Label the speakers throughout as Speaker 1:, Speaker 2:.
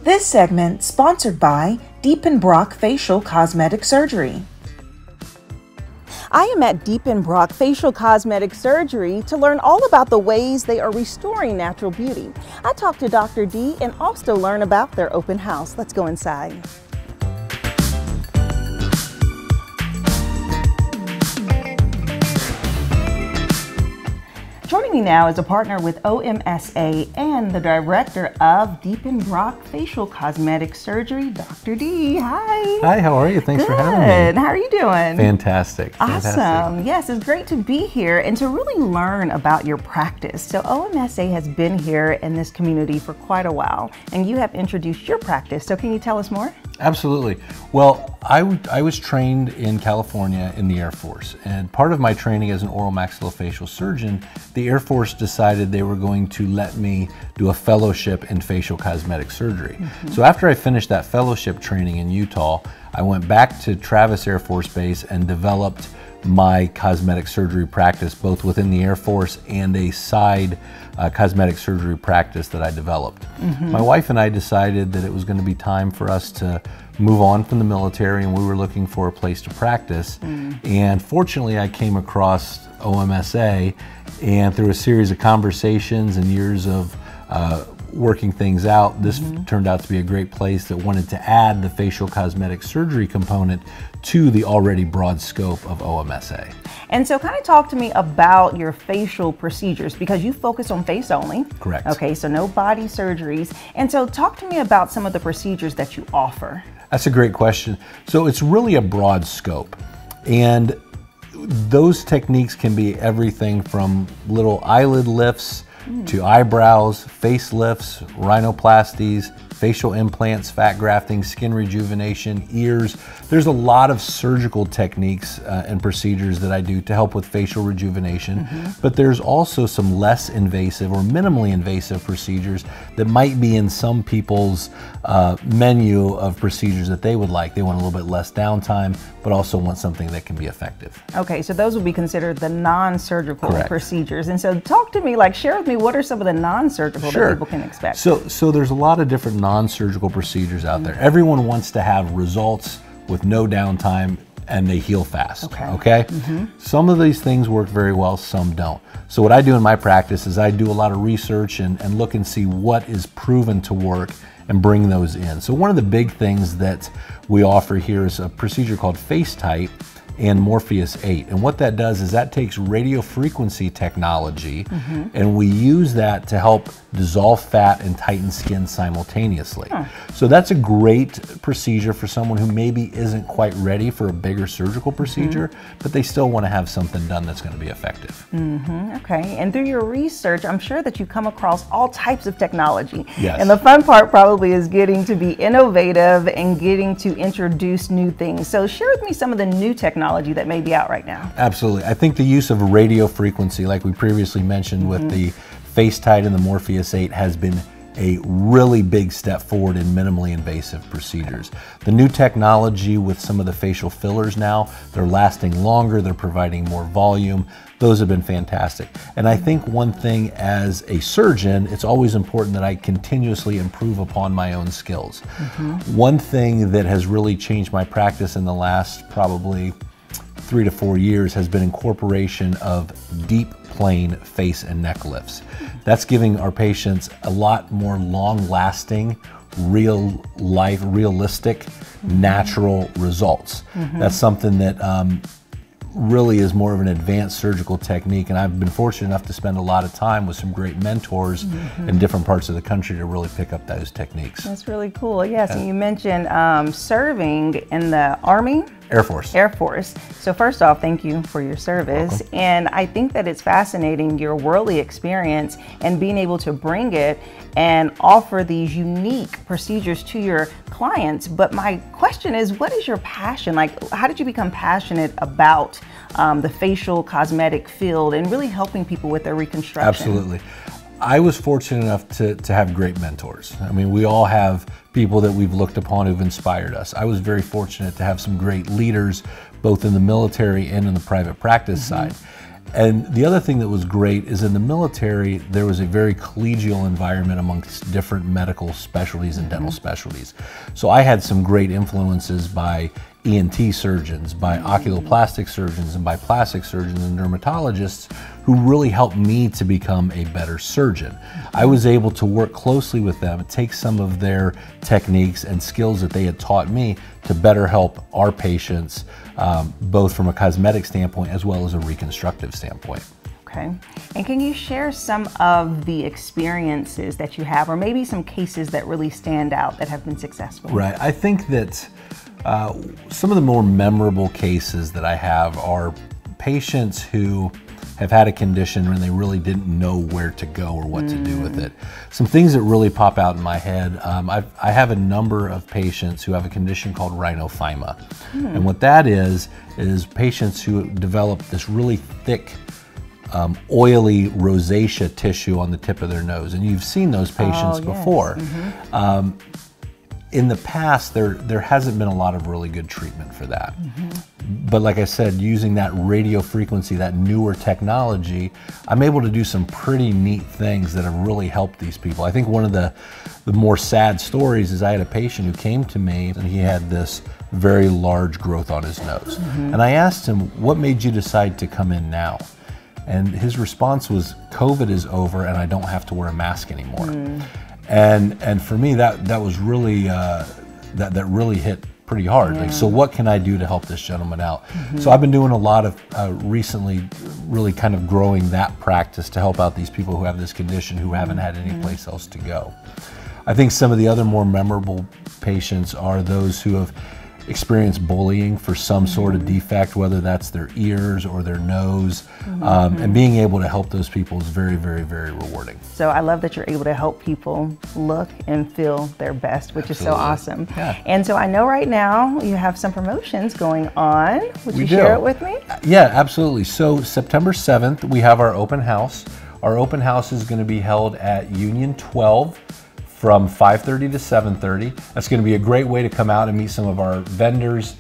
Speaker 1: This segment sponsored by Diepenbrock Facial Cosmetic Surgery. I am at Diepenbrock Facial Cosmetic Surgery to learn all about the ways they are restoring natural beauty. I talked to Dr. D and also learn about their open house. Let's go inside. Joining me now is a partner with OMSA and the director of Diepenbrock Facial Cosmetic Surgery, Dr. D. Hi.
Speaker 2: Hi, how are you? Thanks for having me.
Speaker 1: How are you doing?
Speaker 2: Fantastic.
Speaker 1: Awesome. Yes, it's great to be here and to really learn about your practice. So OMSA has been here in this community for quite a while, and you have introduced your practice. So can you tell us more?
Speaker 2: Absolutely. Well, I was trained in California in the Air Force, and part of my training as an oral maxillofacial surgeon, the Air Force decided they were going to let me do a fellowship in facial cosmetic surgery. So after I finished that fellowship training in Utah, I went back to Travis Air Force Base and developed my cosmetic surgery practice, both within the Air Force and a side cosmetic surgery practice that I developed. My wife and I decided that it was going to be time for us to move on from the military, and we were looking for a place to practice. And fortunately, I came across OMSA, and through a series of conversations and years of working things out, this turned out to be a great place that wanted to add the facial cosmetic surgery component to the already broad scope of OMSA.
Speaker 1: And so kind of talk to me about your facial procedures, because you focus on face only.
Speaker 2: Correct.
Speaker 1: Okay, so no body surgeries. And so talk to me about some of the procedures that you offer.
Speaker 2: That's a great question. So it's really a broad scope. And those techniques can be everything from little eyelid lifts to eyebrows, facelifts, rhinoplasties, facial implants, fat grafting, skin rejuvenation, ears. There's a lot of surgical techniques and procedures that I do to help with facial rejuvenation, but there's also some less invasive or minimally invasive procedures that might be in some people's menu of procedures that they would like. They want a little bit less downtime, but also want something that can be effective.
Speaker 1: Okay, so those would be considered the non-surgical
Speaker 2: Correct.
Speaker 1: procedures. And so talk to me, share with me, what are some of the non-surgical that people can expect?
Speaker 2: So there's a lot of different non-surgical procedures out there. Everyone wants to have results with no downtime and they heal fast, okay? Some of these things work very well, some don't. So what I do in my practice is I do a lot of research and look and see what is proven to work and bring those in. So one of the big things that we offer here is a procedure called FaceTite and Morpheus 8. And what that does is that takes radio frequency technology and we use that to help dissolve fat and tighten skin simultaneously. So that's a great procedure for someone who maybe isn't quite ready for a bigger surgical procedure, but they still want to have something done that's going to be effective.
Speaker 1: Okay, and through your research, I'm sure that you come across all types of technology.
Speaker 2: Yes.
Speaker 1: And the fun part probably is getting to be innovative and getting to introduce new things. So share with me some of the new technology that may be out right now.
Speaker 2: Absolutely. I think the use of radio frequency, like we previously mentioned with the FaceTite and the Morpheus 8, has been a really big step forward in minimally invasive procedures. The new technology with some of the facial fillers now, they're lasting longer, they're providing more volume. Those have been fantastic. And I think one thing as a surgeon, it's always important that I continuously improve upon my own skills. One thing that has really changed my practice in the last probably 3 to 4 years has been incorporation of deep plane face and neck lifts. That's giving our patients a lot more long-lasting, real life, realistic, natural results. That's something that really is more of an advanced surgical technique, and I've been fortunate enough to spend a lot of time with some great mentors in different parts of the country to really pick up those techniques.
Speaker 1: That's really cool. Yes, and you mentioned serving in the Army?
Speaker 2: Air Force.
Speaker 1: Air Force. So first off, thank you for your service. And I think that it's fascinating, your worldly experience and being able to bring it and offer these unique procedures to your clients. But my question is, what is your passion? How did you become passionate about the facial cosmetic field and really helping people with their reconstruction?
Speaker 2: Absolutely. I was fortunate enough to have great mentors. I mean, we all have people that we've looked upon who've inspired us. I was very fortunate to have some great leaders, both in the military and in the private practice side. And the other thing that was great is in the military, there was a very collegial environment amongst different medical specialties and dental specialties. So I had some great influences by ENT surgeons, by oculoplastic surgeons, and by plastic surgeons and dermatologists who really helped me to become a better surgeon. I was able to work closely with them and take some of their techniques and skills that they had taught me to better help our patients, both from a cosmetic standpoint as well as a reconstructive standpoint.
Speaker 1: Okay. And can you share some of the experiences that you have, or maybe some cases that really stand out that have been successful?
Speaker 2: Right. I think that some of the more memorable cases that I have are patients who have had a condition and they really didn't know where to go or what to do with it. Some things that really pop out in my head, I have a number of patients who have a condition called rhinophyma. And what that is patients who develop this really thick, oily rosacea tissue on the tip of their nose. And you've seen those patients before. In the past, there hasn't been a lot of really good treatment for that. But like I said, using that radio frequency, that newer technology, I'm able to do some pretty neat things that have really helped these people. I think one of the more sad stories is I had a patient who came to me and he had this very large growth on his nose. And I asked him, what made you decide to come in now? And his response was, COVID is over and I don't have to wear a mask anymore. And for me, that was really, that really hit pretty hard. Like, so what can I do to help this gentleman out? So I've been doing a lot of recently, really kind of growing that practice to help out these people who have this condition who haven't had any place else to go. I think some of the other more memorable patients are those who have experienced bullying for some sort of defect, whether that's their ears or their nose, and being able to help those people is very, very, very rewarding.
Speaker 1: So I love that you're able to help people look and feel their best, which is so awesome. And so I know right now you have some promotions going on. Would you share it with me?
Speaker 2: Yeah, absolutely. So September 7th, we have our open house. Our open house is going to be held at Union 12 from 5:30 to 7:30. That's going to be a great way to come out and meet some of our vendors,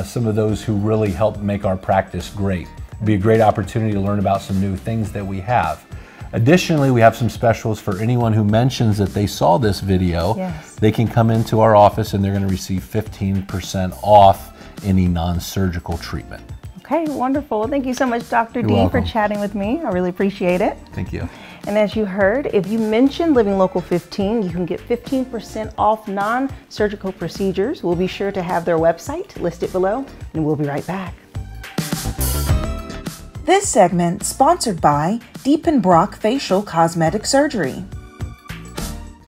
Speaker 2: some of those who really help make our practice great. It'll be a great opportunity to learn about some new things that we have. Additionally, we have some specials for anyone who mentions that they saw this video. They can come into our office and they're going to receive 15% off any non-surgical treatment.
Speaker 1: Okay, wonderful. Thank you so much, Dr. D, for chatting with me. I really appreciate it.
Speaker 2: Thank you.
Speaker 1: And as you heard, if you mention Living Local 15, you can get 15% off non-surgical procedures. We'll be sure to have their website listed below, and we'll be right back.
Speaker 3: This segment sponsored by Diepenbrock Facial Cosmetic Surgery.